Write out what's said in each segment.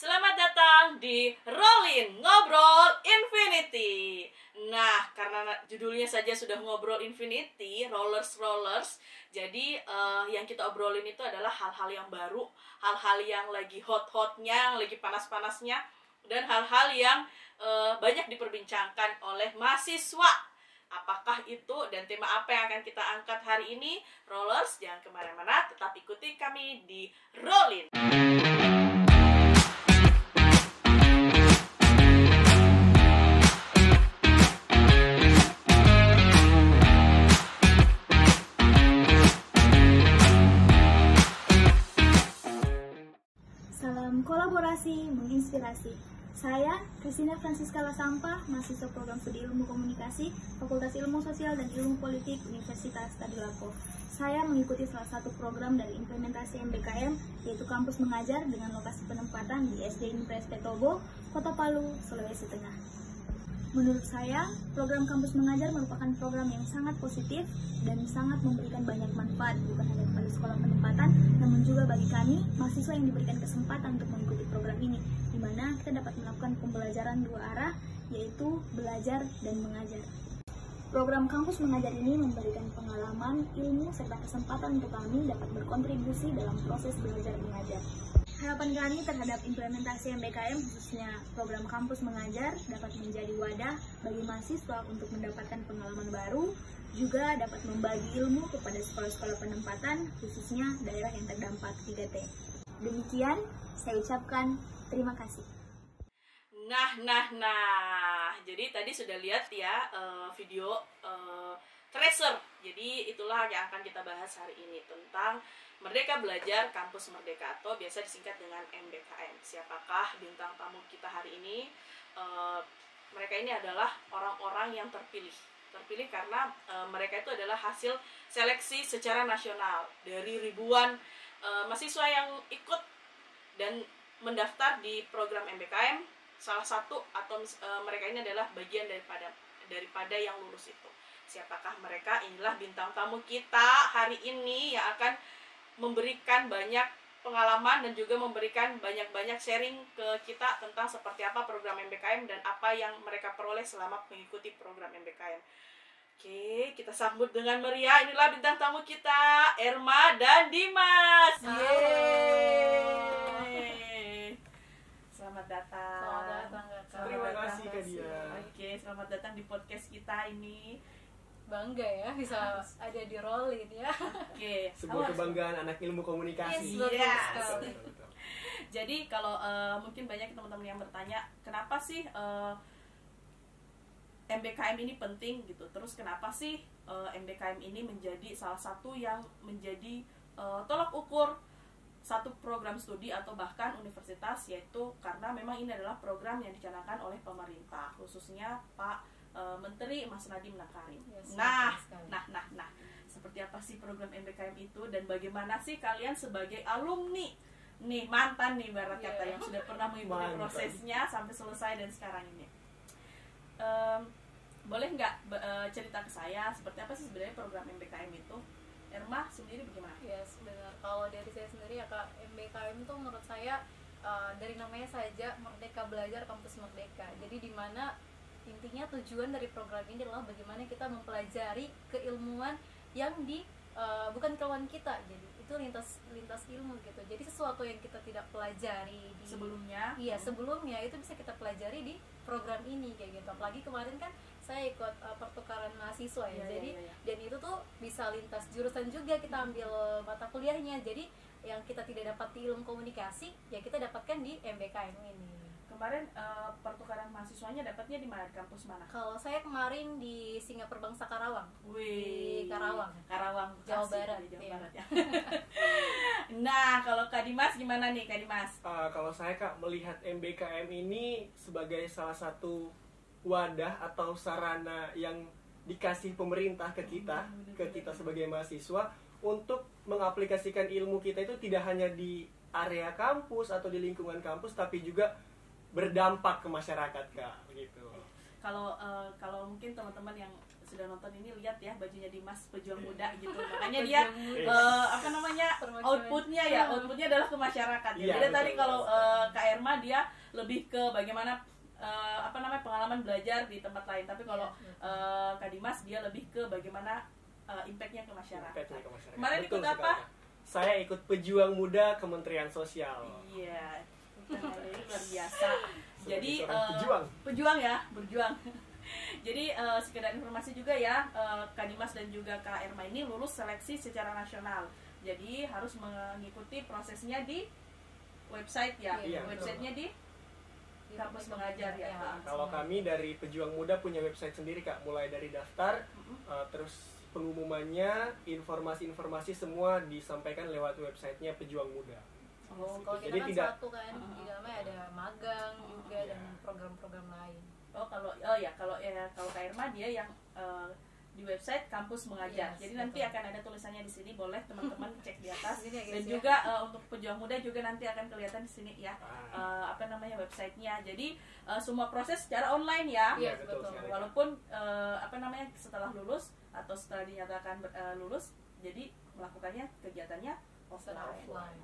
Selamat datang di Rollin Ngobrol Infinity. Nah, karena judulnya saja sudah ngobrol Infinity, rollers. Jadi yang kita obrolin itu adalah hal-hal yang baru, hal-hal yang lagi hot-hotnya, yang lagi panas-panasnya, dan hal-hal yang banyak diperbincangkan oleh mahasiswa. Apakah itu dan tema apa yang akan kita angkat hari ini? Rollers, jangan kemana-mana, tetap ikuti kami di Rollin. Salam kolaborasi menginspirasi. Saya, Christina Francisca Lasampa, mahasiswa program studi ilmu komunikasi, Fakultas Ilmu Sosial dan Ilmu Politik Universitas Tadulako. Saya mengikuti salah satu program dari implementasi MBKM, yaitu kampus mengajar dengan lokasi penempatan di SD Impres Petobo, Kota Palu, Sulawesi Tengah. Menurut saya, program kampus mengajar merupakan program yang sangat positif dan sangat memberikan banyak manfaat bukan hanya kepada sekolah penempatan, namun juga bagi kami, mahasiswa yang diberikan kesempatan untuk mengikuti program ini, di mana kita dapat melakukan pembelajaran dua arah, yaitu belajar dan mengajar. Program kampus mengajar ini memberikan pengalaman, ilmu, serta kesempatan untuk kami dapat berkontribusi dalam proses belajar mengajar. Harapan kami terhadap implementasi MBKM, khususnya program kampus mengajar, dapat menjadi wadah bagi mahasiswa untuk mendapatkan pengalaman baru, juga dapat membagi ilmu kepada sekolah-sekolah penempatan, khususnya daerah yang terdampak 3T. Demikian, saya ucapkan terima kasih. Nah. Jadi tadi sudah lihat ya video tracer. Jadi itulah yang akan kita bahas hari ini tentang Merdeka Belajar Kampus Merdeka atau biasa disingkat dengan MBKM. Siapakah bintang tamu kita hari ini? Mereka ini adalah orang-orang yang terpilih karena mereka itu adalah hasil seleksi secara nasional dari ribuan mahasiswa yang ikut dan mendaftar di program MBKM. Salah satu atau mereka ini adalah bagian daripada yang lulus itu. Siapakah mereka? Inilah bintang tamu kita hari ini yang akan memberikan banyak pengalaman dan juga memberikan banyak sharing ke kita tentang seperti apa program MBKM dan apa yang mereka peroleh selama mengikuti program MBKM. Oke, kita sambut dengan meriah. Inilah bintang tamu kita, Erma dan Dimas. Yeay. Selamat datang. Terima kasih Kak Dia. Oke, selamat datang di podcast kita ini. Bangga ya bisa ada di Rollin ya. Oke, Sebuah kebanggaan anak ilmu komunikasi. Yes. Jadi kalau mungkin banyak teman-teman yang bertanya, kenapa sih MBKM ini penting gitu. Terus kenapa sih MBKM ini menjadi salah satu yang menjadi tolak ukur satu program studi atau bahkan universitas, yaitu karena memang ini adalah program yang dicanangkan oleh pemerintah, khususnya Pak Menteri Mas Nadiem Makarim. Yes, Nah, seperti apa sih program MBKM itu dan bagaimana sih kalian sebagai alumni nih, mantan nih barat kata yang sudah pernah mengikuti prosesnya sampai selesai dan sekarang ini. Boleh nggak cerita ke saya seperti apa sih sebenarnya program MBKM itu? Erma sendiri bagaimana? Yes, benar. Kalau dari saya sendiri ya Kak, MBKM itu menurut saya dari namanya saja Merdeka Belajar Kampus Merdeka. Jadi di mana intinya tujuan dari program ini adalah bagaimana kita mempelajari keilmuan yang bukan keilmuan kita, jadi itu lintas ilmu gitu. Jadi sesuatu yang kita tidak pelajari di sebelumnya itu bisa kita pelajari di program ini kayak gitu. Apalagi kemarin kan saya ikut pertukaran mahasiswa ya, dan itu tuh bisa lintas jurusan juga kita ambil mata kuliahnya. Jadi yang kita tidak dapat di ilmu komunikasi ya kita dapatkan di MBKM ini. Kemarin pertukaran mahasiswanya dapatnya di mana? Di kampus mana? Kalau saya kemarin di Singapura Bangsa Karawang. Wih, Di Karawang, Jawa Jawa Barat ya. Nah, kalau Kak Dimas gimana nih Kak Dimas? Kalau saya Kak melihat MBKM ini sebagai salah satu wadah atau sarana yang dikasih pemerintah ke kita sebagai mahasiswa untuk mengaplikasikan ilmu kita itu tidak hanya di area kampus atau di lingkungan kampus, tapi juga berdampak ke masyarakat Kak, begitu. Kalau mungkin teman-teman yang sudah nonton ini lihat ya bajunya Dimas pejuang muda gitu, makanya dia outputnya adalah ke masyarakat. Iya, Jadi betul, tadi kalau Kak Kak Irma dia lebih ke bagaimana pengalaman belajar di tempat lain. Tapi kalau Kak Dimas dia lebih ke bagaimana impactnya ke masyarakat. Kemarin Betul ikut apa? sekali. Saya ikut Pejuang Muda Kementerian Sosial. Iya, ini luar biasa. Jadi pejuang. pejuang ya, berjuang. Jadi sekedar informasi juga ya, Kak Dimas dan juga Kak Irma ini lulus seleksi secara nasional. Jadi harus mengikuti prosesnya di website ya. Iya, Websitenya di kampus mengajar ya. Kalau kami dari Pejuang Muda punya website sendiri Kak, mulai dari daftar, terus pengumumannya, informasi-informasi semua disampaikan lewat websitenya Pejuang Muda. Oh, kalau Jadi kita kan tidak satu kan, di dalamnya ada magang juga dan program-program lain. Kalau Kak Irma dia yang di website kampus mengajar. Yes, Jadi nanti betul. akan ada tulisannya di sini, boleh teman-teman cek di atas. Sini ya, guys, Dan ya. juga untuk Pejuang Muda juga nanti akan kelihatan di sini ya. Websitenya. Jadi semua proses secara online ya. Iya, Yes, betul betul. sekali. Walaupun setelah lulus atau setelah dinyatakan lulus, jadi melakukannya kegiatannya Secara offline. offline.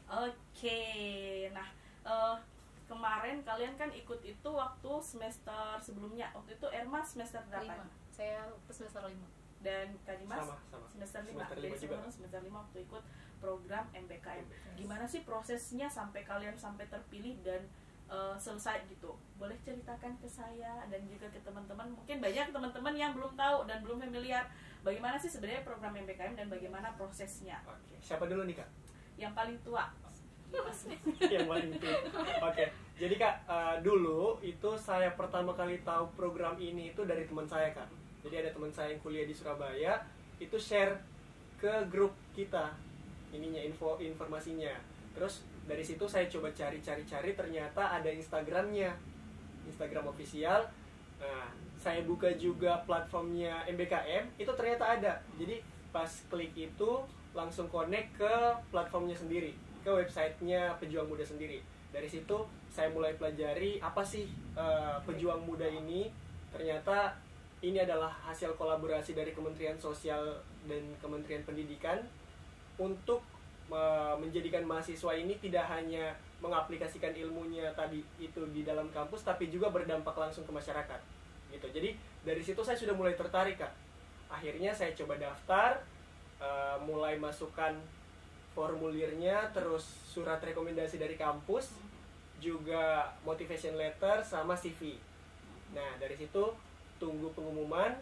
Oke, nah kemarin kalian kan ikut itu waktu semester sebelumnya. Waktu itu Irma semester berapa? 5. Saya semester 5. Dan Kak Dimas Sama. semester 5. Semester Jadi 5 juga. sebenarnya semester 5 waktu ikut program MBKM. Gimana sih prosesnya sampai kalian sampai terpilih dan selesai gitu? Boleh ceritakan ke saya dan juga ke teman-teman. Mungkin banyak teman-teman yang belum tahu dan belum familiar bagaimana sih sebenarnya program MBKM dan bagaimana prosesnya. Oke, siapa dulu nih Kak? Yang paling tua. Dimas. Yang paling tua. Oke, jadi Kak, dulu itu saya pertama kali tahu program ini itu dari teman saya Kak. Jadi ada teman saya yang kuliah di Surabaya, itu share ke grup kita informasinya. Terus dari situ saya coba cari, ternyata ada Instagram official. Nah, saya buka juga platformnya MBKM, itu ternyata ada. Jadi pas klik itu langsung connect ke platformnya sendiri, ke websitenya Pejuang Muda sendiri. Dari situ saya mulai pelajari apa sih Pejuang Muda ini. Ternyata ini adalah hasil kolaborasi dari Kementerian Sosial dan Kementerian Pendidikan untuk menjadikan mahasiswa ini tidak hanya mengaplikasikan ilmunya tadi itu di dalam kampus, tapi juga berdampak langsung ke masyarakat gitu. Jadi dari situ saya sudah mulai tertarik Kak. Akhirnya saya coba daftar, mulai masukkan formulirnya, terus surat rekomendasi dari kampus, juga motivation letter sama CV. Nah dari situ tunggu pengumuman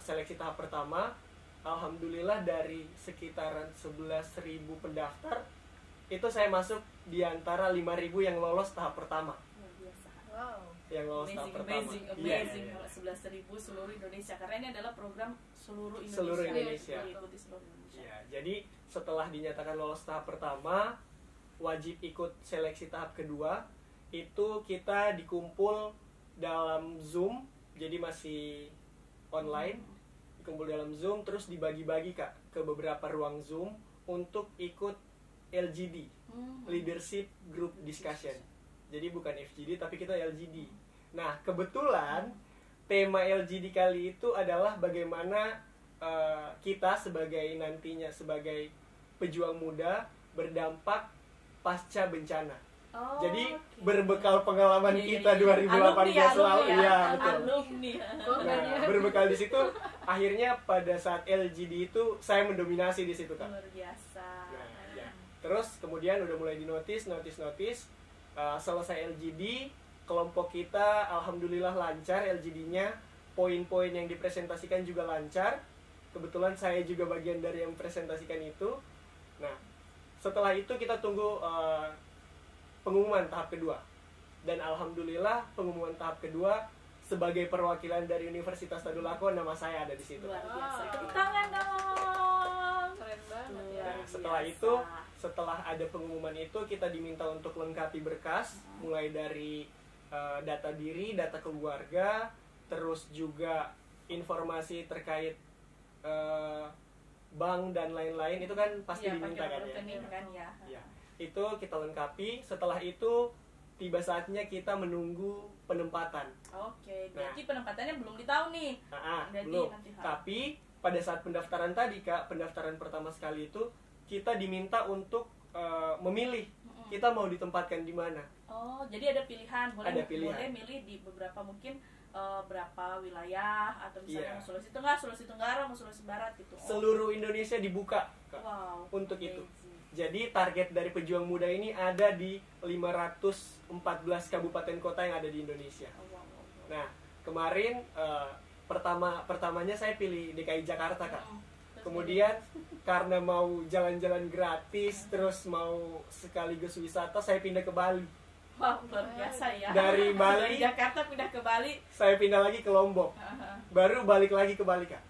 seleksi tahap pertama. Alhamdulillah dari sekitaran 11.000 pendaftar itu saya masuk di antara 5.000 yang lolos tahap pertama. Luar biasa. Wow. Yang lolos tahap pertama. Amazing. Iya. Kalau 11.000 seluruh Indonesia, karena ini adalah program seluruh Indonesia. Seluruh Indonesia. Diikuti seluruh Indonesia. Ya, jadi setelah dinyatakan lolos tahap pertama, wajib ikut seleksi tahap kedua. Itu kita dikumpul dalam Zoom, jadi masih online. Dikumpul dalam Zoom, terus dibagi-bagi Kak ke beberapa ruang Zoom untuk ikut LGD, Leadership Group Discussion. Jadi bukan FGD tapi kita LGD. Nah kebetulan tema LGD kali itu adalah bagaimana kita nantinya sebagai pejuang muda berdampak pasca bencana. Oh, Jadi oke. berbekal pengalaman kita 2018 lalu, iya betul. Alumni. Nah, berbekal di situ, akhirnya pada saat LGD itu saya mendominasi di situ Kak. Luar biasa. Nah, ya. Terus kemudian udah mulai notice. Selesai LGD, kelompok kita alhamdulillah lancar LGD-nya. Poin-poin yang dipresentasikan juga lancar. Kebetulan saya juga bagian dari yang presentasikan itu. Nah, setelah itu kita tunggu pengumuman tahap kedua. Dan alhamdulillah pengumuman tahap kedua sebagai perwakilan dari Universitas Tadulako, nama saya ada di situ. Luar biasa. Wow. Tepuk tangan dong. Keren banget ya. Luar Nah, setelah biasa. itu, setelah ada pengumuman itu, kita diminta untuk lengkapi berkas, mulai dari data diri, data keluarga, terus juga informasi terkait bank dan lain-lain, itu kan pasti Iya, diminta pakai kan ya. rekening kan ya. Iya. Itu kita lengkapi. Setelah itu tiba saatnya kita menunggu penempatan. Oke, berarti penempatannya belum ditahu nih. Jadi Belum. nanti Tapi pada saat pendaftaran tadi Kak, pendaftaran pertama sekali itu kita diminta untuk memilih kita mau ditempatkan di mana. Oh, jadi ada pilihan, Ada pilihan. boleh milih di beberapa mungkin berapa wilayah atau misalnya Iya. mau Sulawesi Tengah, Sulawesi Tenggara, mau Sulawesi Barat gitu. Oh, Seluruh Indonesia dibuka, Kak, wow, untuk itu. amazing. Jadi target dari pejuang muda ini ada di 514 kabupaten kota yang ada di Indonesia. Oh, wow, wow, wow. Nah, kemarin pertamanya saya pilih DKI Jakarta, Kak. Terus Kemudian karena mau jalan-jalan gratis, terus mau sekaligus wisata, saya pindah ke Bali. wah, luar biasa ya. Dari Bali, Dari Jakarta pindah ke Bali. saya pindah lagi ke Lombok. Baru balik lagi ke Bali, Kak.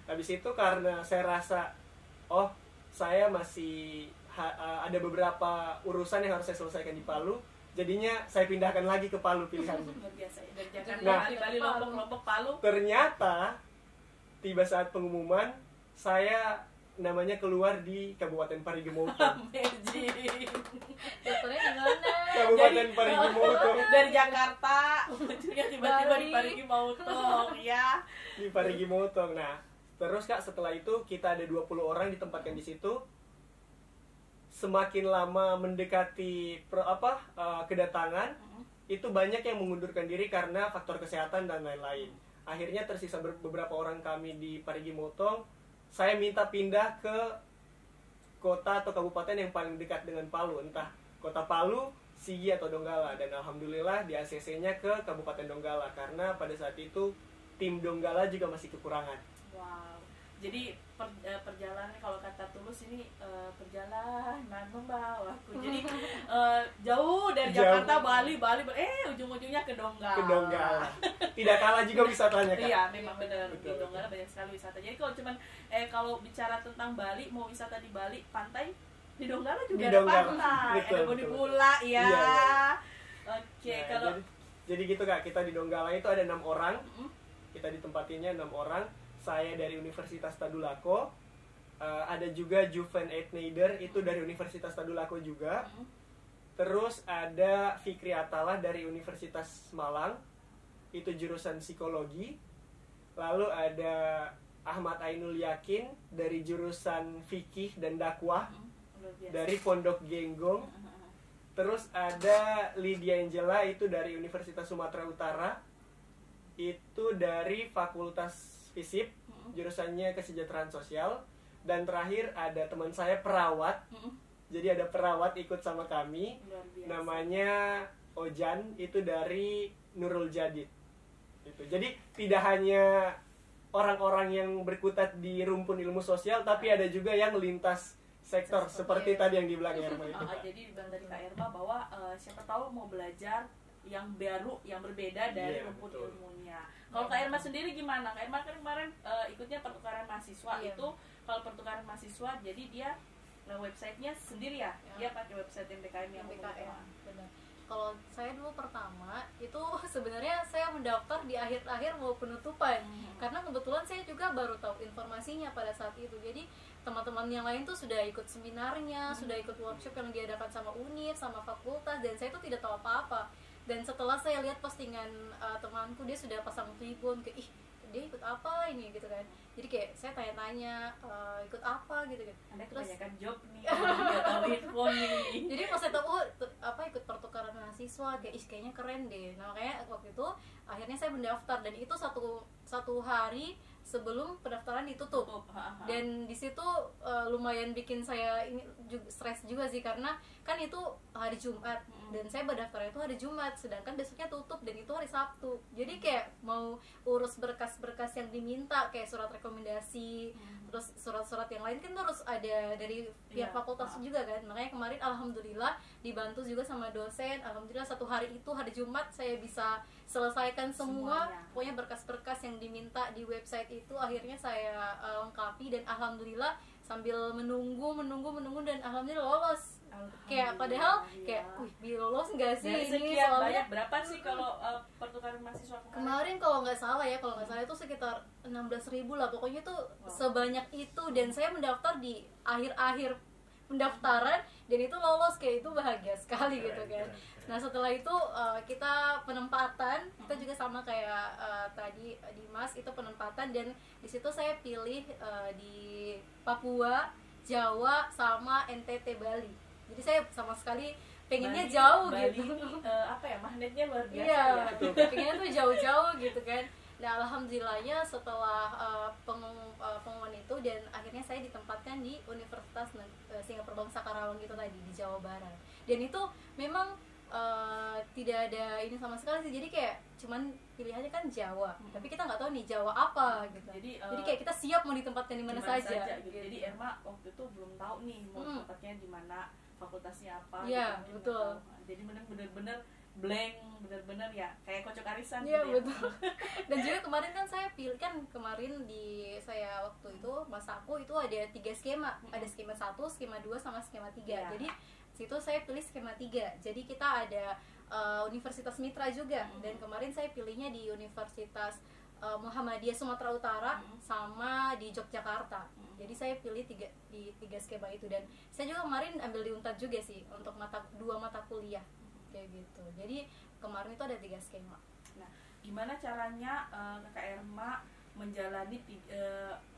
Habis itu karena saya rasa, oh, saya masih ada beberapa urusan yang harus saya selesaikan di Palu. Jadinya saya pindahkan lagi ke Palu pilihannya. Luar biasa ya. Dari Jakarta, Nah. Bali, Lombok, Palu. Ternyata tiba saat pengumuman, saya namanya keluar di Kabupaten Parigi Motong. Amazing. Dokternya di mana? Kabupaten Parigi Motong. Dari Jakarta, ujungnya tiba-tiba di Bali. Parigi Motong, ya. Di Parigi Motong. Nah, terus Kak, setelah itu kita ada 20 orang ditempatkan di situ. Semakin lama mendekati kedatangan, itu banyak yang mengundurkan diri karena faktor kesehatan dan lain-lain. Akhirnya tersisa beberapa orang kami di Parigi Motong. Saya minta pindah ke kota atau kabupaten yang paling dekat dengan Palu, entah kota Palu, Sigi atau Donggala. Dan alhamdulillah di ACC-nya ke Kabupaten Donggala karena pada saat itu tim Donggala juga masih kekurangan. Wow. Jadi perjalanan kalau kata Tulus ini perjalanan membawaku. Jadi jauh dari Jauh. Jakarta, Bali, ujung-ujungnya ke Donggala. Ke Donggala. Tidak kalah juga wisatanya, Kak. Iya, memang benar. Di Betul, Donggala banyak sekali wisata. Jadi kalau cuman kalau bicara tentang Bali, mau wisata di Bali, pantai di Donggala juga Di ada Donggala. pantai. Betul, Ada betul, Bonibula, ya. Iya, iya. Oke, Nah, kalau jadi gitu Kak, kita di Donggala itu ada 6 orang. Mm-mm. Kita ditempatinya 6 orang. Saya dari Universitas Tadulako. Ada juga Juven Eitneider itu dari Universitas Tadulako juga. Mm-mm. Terus ada Fikri Atalah dari Universitas Malang. Itu jurusan psikologi. Lalu ada Ahmad Ainul Yakin dari jurusan fikih dan dakwah luar biasa. dari Pondok Genggong. Terus ada Lydia Angela itu dari Universitas Sumatera Utara. Itu dari Fakultas FISIP, jurusannya Kesejahteraan Sosial. Dan terakhir ada teman saya perawat. Jadi ada perawat ikut sama kami. Luar biasa. Namanya Ojan, itu dari Nurul Jadid. Gitu. Jadi tidak hanya orang-orang yang berkutat di rumpun ilmu sosial, tapi ada juga yang lintas sektor seperti tadi yang di belakang Erma itu. Jadi dibilang dari Kak Erma bahwa siapa tahu mau belajar yang baru, yang berbeda dari Iya, rumpun betul. ilmunya. Kalau Kak Erma sendiri gimana? Kak Erma kan kemarin ikutnya pertukaran mahasiswa. Iya. Itu kalau pertukaran mahasiswa, jadi dia websitenya sendiri ya? Ya. Dia pakai website MBKM yang MBKM, benar. Kalau saya dulu pertama itu sebenarnya saya mendaftar di akhir-akhir mau penutupan karena kebetulan saya juga baru tahu informasinya pada saat itu. Jadi teman-teman yang lain tuh sudah ikut seminarnya, sudah ikut workshop yang diadakan sama univ, sama fakultas, dan saya tuh tidak tahu apa-apa. Dan setelah saya lihat postingan temanku, dia sudah pasang tribun kayak, ih dia ikut apa ini gitu kan. Jadi kayak saya tanya-tanya ikut apa gitu kan. Anda Terus kebanyakan job nih, nggak tahu info nih. jadi pas saya tahu ikut pertukaran mahasiswa kayak kayaknya keren deh. Nah makanya waktu itu akhirnya saya mendaftar dan itu satu hari sebelum pendaftaran ditutup. Dan di situ lumayan bikin saya ini stres juga sih karena kan itu hari Jumat dan saya berdaftar itu hari Jumat sedangkan besoknya tutup dan itu hari Sabtu. Jadi kayak mau urus berkas-berkas yang diminta kayak surat rekomendasi, terus surat-surat yang lain kan harus ada dari pihak Iya. fakultas juga kan. Makanya kemarin alhamdulillah dibantu juga sama dosen. Alhamdulillah satu hari itu hari Jumat saya bisa selesaikan semua. Semuanya. Pokoknya berkas-berkas yang diminta di website itu akhirnya saya lengkapi dan alhamdulillah sambil menunggu dan alhamdulillah lolos. Kayak padahal kayak wih lolos nggak sih Dari ini sekian soalnya banyak berapa sih kalau pertukaran mahasiswa kemarin kalau nggak salah itu sekitar 16.000 lah pokoknya tuh sebanyak itu dan saya mendaftar di akhir-akhir pendaftaran dan itu lolos kayak itu bahagia sekali gitu kan. Nah setelah itu kita penempatan kita juga sama kayak tadi Dimas itu penempatan dan di situ saya pilih di Papua, Jawa sama NTT Bali. Jadi saya sama sekali pengennya Bali- jauh Bali gitu. ini, apa ya, magnetnya luar biasa Iya, ya. pengennya tuh jauh-jauh gitu kan. Nah, alhamdulillahnya setelah pengumuman itu, dan akhirnya saya ditempatkan di Universitas Singapura Bangsa Karawang itu tadi di Jawa Barat. Dan itu memang tidak ada ini sama sekali sih, jadi kayak cuman pilihannya kan Jawa, tapi kita nggak tahu nih Jawa apa gitu. Jadi, Jadi kayak kita siap mau ditempatkan di mana saja. gitu. Jadi Erma waktu itu belum tahu nih mau tempatnya di mana, fakultasnya apa. Iya, gitu, betul. nggak tahu. Jadi bener-bener blank, bener-bener ya kayak kocok arisan Iya, gitu ya. betul. Dan juga kemarin kan saya pilih kan, kemarin di saya waktu itu masa aku itu ada 3 skema, ada skema 1, skema 2 sama skema 3. Iya. Jadi situ saya pilih skema 3. Jadi kita ada Universitas Mitra juga, dan kemarin saya pilihnya di Universitas Muhammadiyah Sumatera Utara sama di Yogyakarta. Jadi saya pilih di 3 skema itu, dan saya juga kemarin ambil di Unpad juga sih untuk 2 mata kuliah kayak gitu. Jadi kemarin itu ada 3 skema. Nah, gimana caranya Kakak Erma menjalani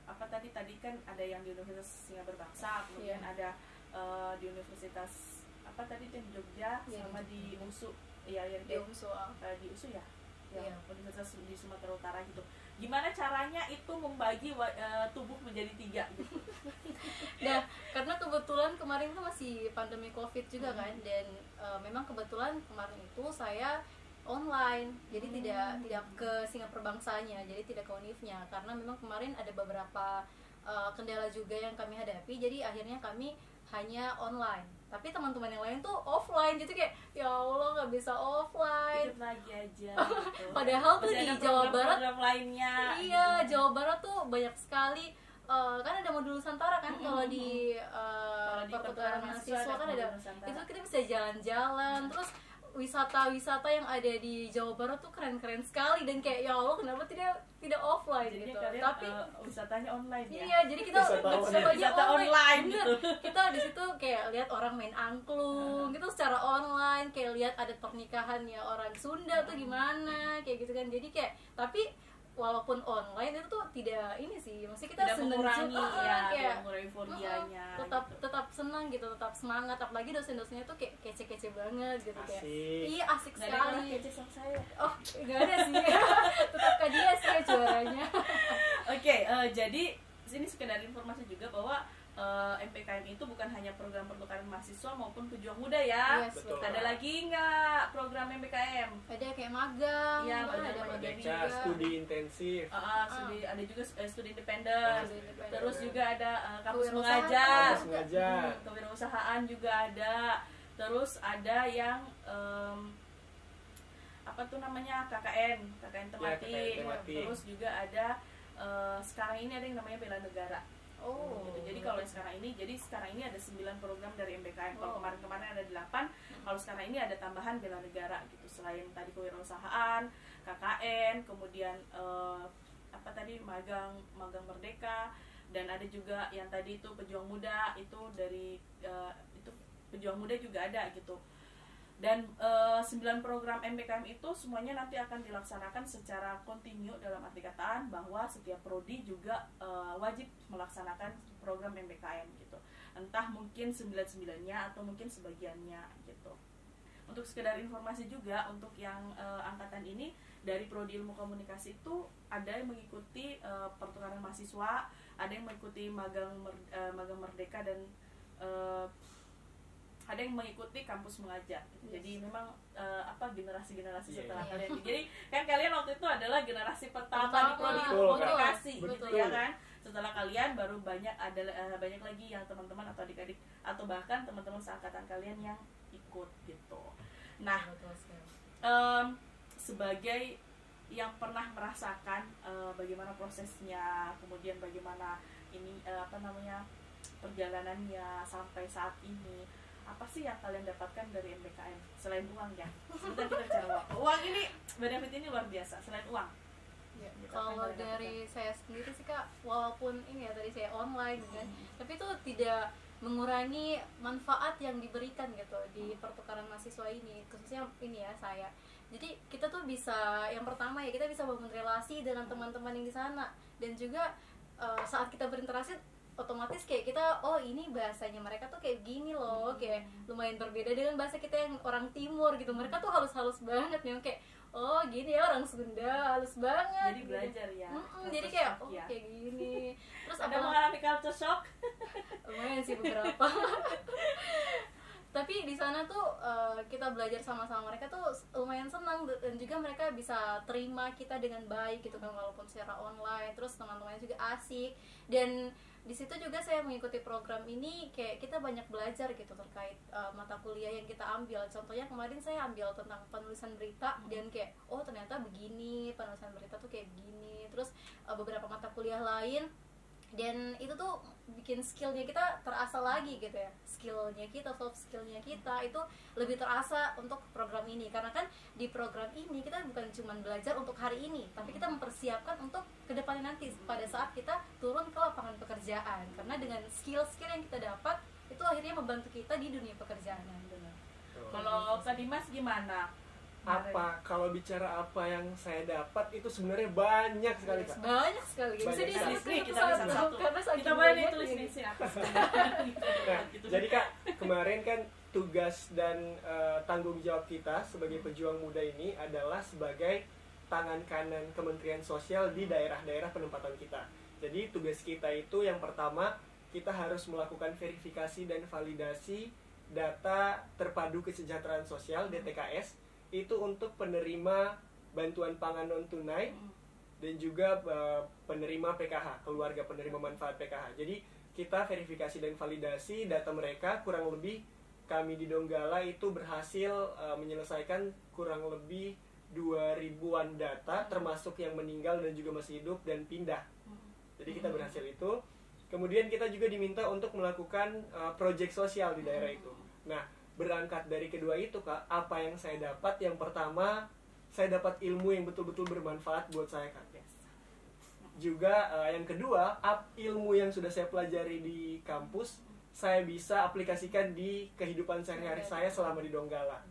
apa tadi kan ada yang di Universitas Singapura Bangsa, kemudian Iya. ada di Universitas apa tadi di Jogja, Iya, sama di UNSU ya, yang Di UNSU. di UNSU ya, Iya. Universitas di Sumatera Utara gitu. Gimana caranya itu membagi tubuh menjadi 3 gitu? Nah, karena kebetulan kemarin itu masih pandemi COVID juga kan, dan memang kebetulan kemarin itu saya online, jadi tidak ke Singapura Bangsanya, jadi tidak ke Univnya, karena memang kemarin ada beberapa kendala juga yang kami hadapi, jadi akhirnya kami hanya online. Tapi teman-teman yang lain tuh offline, jadi kayak ya Allah nggak bisa offline. Ikut lagi aja gitu. Padahal tuh Masih di ada Jawa Barat, program lainnya iya, gitu. Jawa Barat tuh banyak sekali. Kan ada modul Nusantara kan, kalau di Kalau di pertukaran mahasiswa kan ada, modul Nusantara. itu kita bisa jalan-jalan, terus wisata-wisata yang ada di Jawa Barat tuh keren-keren sekali, dan kayak ya Allah kenapa tidak offline Jadinya gitu. kalian Tapi wisatanya online ya. iya, jadi kita Wisata online bener. gitu. Kita di situ kayak lihat orang main angklung gitu secara online, kayak lihat ada pernikahannya orang Sunda tuh gimana, kayak gitu kan. Jadi kayak, tapi walaupun online itu tuh tidak ini sih, maksudnya kita Tidak seneng mengurangi juga, ya, kayak tidak mengurangi euforianya tetap gitu. tetap senang gitu, tetap semangat, apalagi dosen-dosennya tuh kayak kece-kece banget gitu, kayak Asik. iya asik Nggak ada yang sekali. kece sama saya. Oh nggak ada sih, tetap Kak Dia sih juaranya. Oke, jadi sini sekedar informasi juga bahwa MPKM itu bukan hanya program pertukaran mahasiswa maupun pejuang muda ya. Yes, Betul. Ada lagi nggak program MPKM? Ada kayak magang, Iya, kan ada ada magang magang juga. Studi intensif. Ada juga studi independen. Studi independen. Terus juga ada kampus Kewirausahaan. mengajar. Kampus mengajar. Kewirausahaan juga ada. Terus ada yang apa tuh namanya KKN tematik. KKN tematik. Terus juga ada sekarang ini ada yang namanya bela negara. Oh. Gitu. Jadi kalau yang sekarang ini ada 9 program dari MBKM. Kalau kemarin-kemarin ada 8, kalau sekarang ini ada tambahan bela negara gitu. Selain tadi kewirausahaan, KKN, kemudian apa tadi magang merdeka, dan ada juga yang tadi itu pejuang muda, itu dari itu pejuang muda juga ada gitu. Dan 9 program MBKM itu semuanya nanti akan dilaksanakan secara kontinu, dalam arti kataan bahwa setiap prodi juga wajib melaksanakan program MBKM gitu. Entah mungkin 99-nya atau mungkin sebagiannya gitu. Untuk sekedar informasi juga, untuk yang angkatan ini dari prodi ilmu komunikasi itu ada yang mengikuti pertukaran mahasiswa, ada yang mengikuti magang merdeka, dan ada yang mengikuti kampus mengajar. Jadi memang generasi-generasi setelah Iya. kalian. Jadi kan kalian waktu itu adalah generasi pertama di prodi Betul, ilmu Kak. komunikasi, Betul. gitu ya kan. Setelah kalian baru banyak lagi yang teman-teman atau adik-adik atau bahkan teman-teman seangkatan kalian yang ikut gitu. Nah, Betul sekali. sebagai yang pernah merasakan bagaimana prosesnya, kemudian bagaimana ini perjalanannya sampai saat ini, apa sih yang kalian dapatkan dari MBKM selain uang ya? Sebentar kita bicara uang. Uang ini benefit ini luar biasa selain uang. Ya, Gitu, kalau apa yang kalian dari saya sendiri sih Kak, walaupun ini ya tadi saya online kan, tapi itu tidak mengurangi manfaat yang diberikan gitu di pertukaran mahasiswa ini, khususnya ini ya saya. Jadi kita tuh bisa, yang pertama ya kita bisa bangun relasi dengan teman-teman yang di sana, dan juga saat kita berinteraksi otomatis kayak kita, oh ini bahasanya mereka tuh kayak gini loh, kayak lumayan berbeda dengan bahasa kita yang orang timur gitu. Mereka tuh halus-halus banget nih, kayak oh gini ya orang Sunda, halus banget Jadi gitu. belajar ya. Jadi Culture kayak shock oh ya. kayak gini. Terus Ada apa mengalami culture shock? lumayan sih beberapa. Tapi di sana tuh kita belajar sama-sama mereka tuh lumayan senang, dan juga mereka bisa terima kita dengan baik gitu kan, walaupun secara online. Terus teman-temannya juga asik, dan di situ juga saya mengikuti program ini kayak kita banyak belajar gitu terkait mata kuliah yang kita ambil. Contohnya kemarin saya ambil tentang penulisan berita, dan kayak oh ternyata begini, penulisan berita tuh kayak begini. Terus beberapa mata kuliah lain, dan itu tuh bikin skillnya kita terasa lagi gitu ya, skillnya kita, soft skillnya kita itu lebih terasa untuk program ini. Karena kan di program ini kita bukan cuma belajar untuk hari ini, tapi kita mempersiapkan untuk kedepannya nanti pada saat kita turun ke lapangan pekerjaan. Karena dengan skill-skill yang kita dapat itu akhirnya membantu kita di dunia pekerjaan. Kalau Kak Dimas gimana? Kalau bicara apa yang saya dapat itu sebenarnya banyak sekali, Kak. Banyak sekali. Bisa Banyak disebut sekali. Kita satu-satu, satu-satu. karena saking Kita boleh nih banyaknya tulis gitu. di sini apa sih? Nah, jadi Kak, kemarin kan tugas dan tanggung jawab kita sebagai pejuang muda ini adalah sebagai tangan kanan Kementerian Sosial di daerah-daerah penempatan kita. Jadi tugas kita itu yang pertama, kita harus melakukan verifikasi dan validasi data terpadu kesejahteraan sosial DTKS itu untuk penerima bantuan pangan non tunai dan juga penerima PKH, keluarga penerima manfaat PKH. Jadi kita verifikasi dan validasi data mereka, kurang lebih kami di Donggala itu berhasil menyelesaikan kurang lebih 2000-an data, termasuk yang meninggal dan juga masih hidup dan pindah. Jadi kita berhasil itu. Kemudian kita juga diminta untuk melakukan proyek sosial di daerah itu. Nah, berangkat dari kedua itu, Kak, apa yang saya dapat? Yang pertama, saya dapat ilmu yang betul-betul bermanfaat buat saya, Kak. Juga yang kedua, ilmu yang sudah saya pelajari di kampus, saya bisa aplikasikan di kehidupan sehari-hari saya selama di Donggala.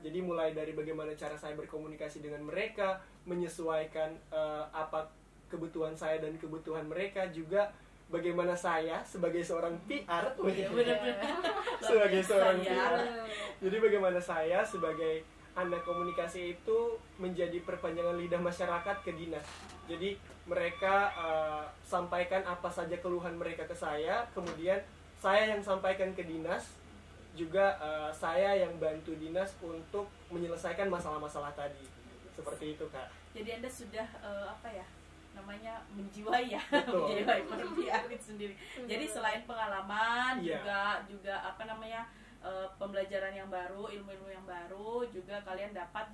Jadi mulai dari bagaimana cara saya berkomunikasi dengan mereka, menyesuaikan apa kebutuhan saya dan kebutuhan mereka, juga bagaimana saya sebagai seorang PR, sebagai seorang PR, jadi bagaimana saya sebagai anak komunikasi itu menjadi perpanjangan lidah masyarakat ke dinas. Jadi mereka sampaikan apa saja keluhan mereka ke saya, kemudian saya yang sampaikan ke dinas, juga saya yang bantu dinas untuk menyelesaikan masalah-masalah tadi. Seperti itu, Kak. Jadi Anda sudah namanya menjiwai ya, Betul. menjiwai PR itu sendiri. Jadi selain pengalaman, juga apa namanya pembelajaran yang baru, ilmu-ilmu yang baru, juga kalian dapat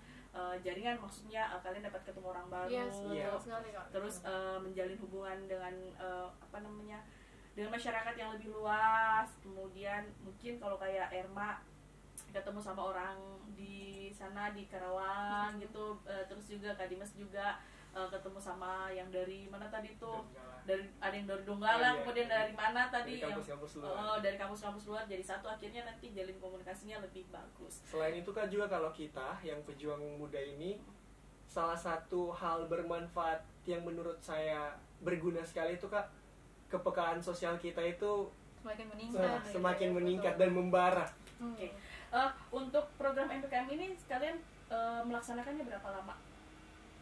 jaringan, maksudnya kalian dapat ketemu orang baru, terus menjalin hubungan dengan apa namanya dengan masyarakat yang lebih luas. Kemudian mungkin kalau kayak Erma ketemu sama orang di sana di Karawang gitu, terus juga Kak Dimas juga ketemu sama yang dari mana tadi tuh, dari ada yang dari Donggala, kemudian dari mana tadi, dari kampus-kampus luar. Dari kampus-kampus luar, jadi satu, akhirnya nanti jalin komunikasinya lebih bagus. Selain itu, Kak, juga kalau kita yang pejuang muda ini, salah satu hal bermanfaat yang menurut saya berguna sekali itu, Kak, kepekaan sosial kita itu semakin meningkat dan membara. Oke. Untuk program MPKM ini kalian melaksanakannya berapa lama?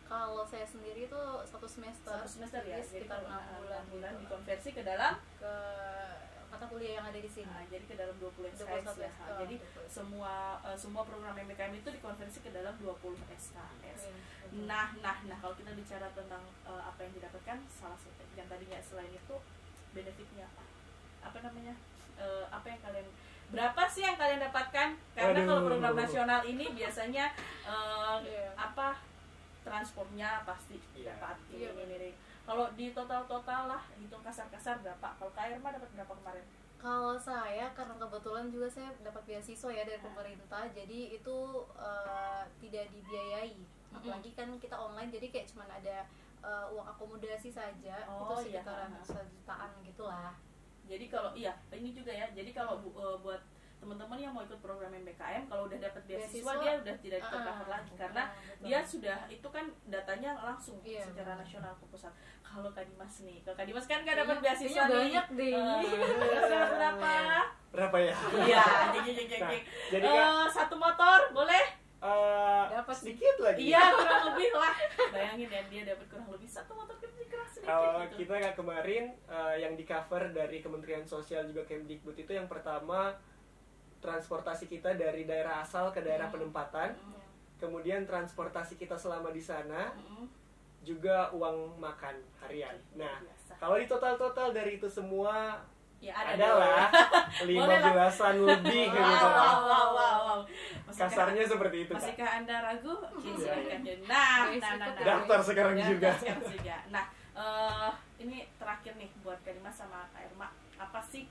Kalau saya sendiri itu satu semester Ya, sekitar 6 bulan dikonversi ke dalam mata kuliah yang ada di sini. Jadi ke dalam 20 SKS ya. Jadi semua program MPKM itu dikonversi ke dalam 20 SKS. Nah, kalau kita bicara tentang apa yang didapatkan, salah satu yang tadinya selain itu benefitnya apa namanya? Apa yang kalian berapa sih yang kalian dapatkan? Karena kalau program nasional ini biasanya apa transportnya pasti dapat ini. Kalau di total lah, hitung kasar-kasar berapa? Kalau Kak Irma dapat berapa kemarin? Kalau saya, karena kebetulan juga saya dapat beasiswa ya dari pemerintah, jadi itu tidak dibiayai. Apalagi kan kita online, jadi kayak cuma ada uang akomodasi saja, itu sekitaran 1 jutaan gitulah. Jadi kalau ini juga ya, jadi kalau buat teman-teman yang mau ikut program MBKM kalau udah dapat beasiswa Beasiswa, dia udah tidak tercover lagi karena betul. dia sudah itu kan datanya langsung Iya, secara benar. nasional ke pusat. Kalau Kak Dimas nih, kalau Kak Dimas kan nggak dapat Kayaknya beasiswa nih. banyak deh. Dapat berapa? Berapa ya? Iya, Nah, jadi Kak, satu motor boleh? Dapat sedikit lagi. Iya, kurang lebih lah. Bayangin ya dia dapat kurang lebih satu motor keras sedikit Kalau gitu. kita Kak, kemarin yang di cover dari Kementerian Sosial juga Kemdikbud itu yang pertama transportasi kita dari daerah asal ke daerah penempatan, kemudian transportasi kita selama di sana, juga uang makan harian. Nah, Biasa. kalau di total dari itu semua Ya, ada adalah Boleh lah. 15-an lebih gitu. Wow. Kasarnya seperti itu, Kak. Masihkah Anda ragu? Oke, silakan. Nah. Daftar sekarang juga. Nah, ini terakhir nih buat Kak Dimas sama Kak Irma. Apa sih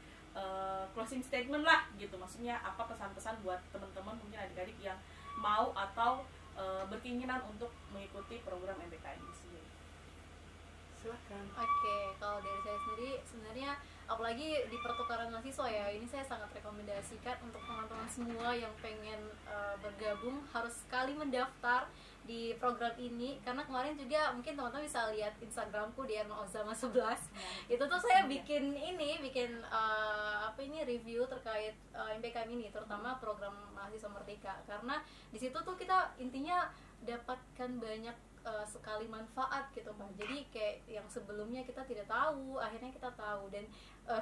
closing statement lah gitu? Maksudnya apa pesan-pesan buat teman-teman mungkin adik-adik yang mau atau berkeinginan untuk mengikuti program MBKM ini sendiri? Silakan. Oke, kalau dari saya sendiri sebenarnya apalagi di pertukaran mahasiswa ya, ini saya sangat rekomendasikan untuk teman-teman semua yang pengen bergabung harus sekali mendaftar di program ini, karena kemarin juga mungkin teman-teman bisa lihat Instagramku di @ozama11. Itu tuh saya bikin review terkait MBKM ini, terutama program mahasiswa merdeka, karena di situ tuh kita intinya dapatkan banyak sekali manfaat gitu Pak. Jadi kayak yang sebelumnya kita tidak tahu, akhirnya kita tahu. Dan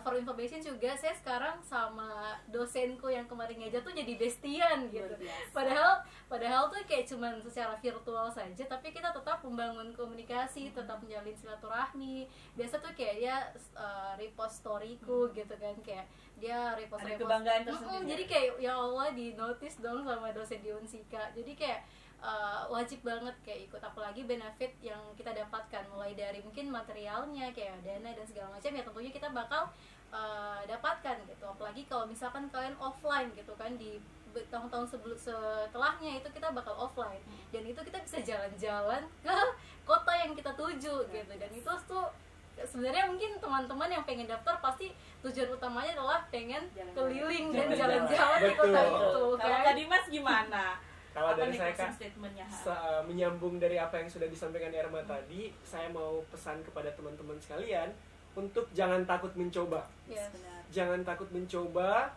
for information juga, saya sekarang sama dosenku yang kemarin ngajar tuh jadi bestian gitu. Padahal tuh kayak cuman secara virtual saja, tapi kita tetap membangun komunikasi, tetap menjalin silaturahmi. Biasa tuh kayak dia repost storyku gitu kan, kayak dia repost Ada kebanggaan tersendiri. Jadi kayak ya Allah, di notice dong sama dosen di Unsika. Jadi kayak wajib banget kayak ikut, apalagi benefit yang kita dapatkan mulai dari mungkin materialnya kayak dana dan segala macam ya, tentunya kita bakal dapatkan gitu. Apalagi kalau misalkan kalian offline gitu kan, di tahun-tahun setelahnya itu kita bakal offline, dan itu kita bisa jalan-jalan ke kota yang kita tuju gitu. Dan itu tuh sebenarnya mungkin teman-teman yang pengen daftar pasti tujuan utamanya adalah pengen keliling dan jalan-jalan di kota itu. Kalau Kak Dimas gimana? Kalau Apa dari nih saya closing Kak, statementnya? menyambung dari apa yang sudah disampaikan Irma tadi, saya mau pesan kepada teman-teman sekalian untuk jangan takut mencoba. Yes. Benar. Jangan takut mencoba,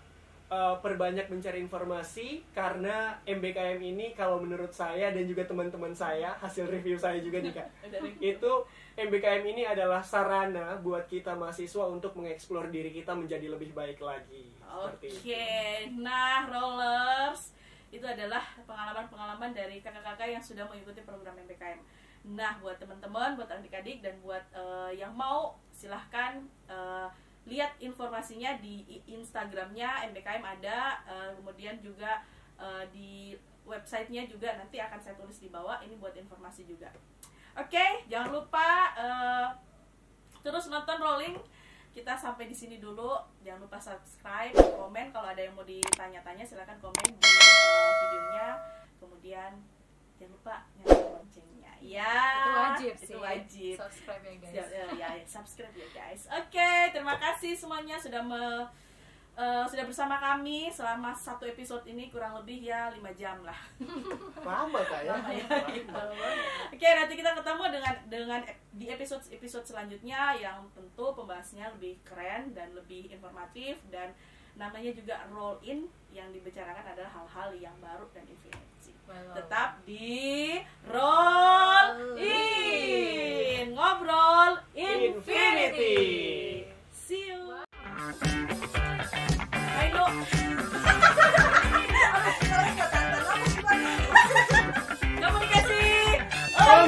perbanyak mencari informasi, karena MBKM ini kalau menurut saya dan juga teman-teman saya, hasil review saya juga nih Kak, itu MBKM ini adalah sarana buat kita mahasiswa untuk mengeksplor diri kita menjadi lebih baik lagi. Seperti itu. Oke, nah rollers, itu adalah pengalaman-pengalaman dari kakak-kakak yang sudah mengikuti program MBKM. Nah, buat teman-teman, buat adik-adik, dan buat yang mau, silahkan lihat informasinya di Instagramnya MBKM ada, kemudian juga di websitenya juga nanti akan saya tulis di bawah. Ini buat informasi juga. Oke, jangan lupa terus nonton Rolling. Kita sampai di sini dulu. Jangan lupa subscribe, komen. Kalau ada yang mau ditanya-tanya silahkan komen di videonya. Kemudian jangan lupa nyalain loncengnya. Ya, Itu wajib sih. Itu wajib. Subscribe ya guys. Ya, subscribe ya guys. Oke, terima kasih semuanya sudah sudah bersama kami selama satu episode ini, kurang lebih ya 5 jam lah. Lama Kak ya? Oke, nanti kita ketemu dengan di episode selanjutnya yang tentu pembahasannya lebih keren dan lebih informatif, dan namanya juga roll in, yang dibicarakan adalah hal-hal yang baru dan infinity. Tetap di roll in, ngobrol infinity. See you. Ayo. Komunikasi. Oh,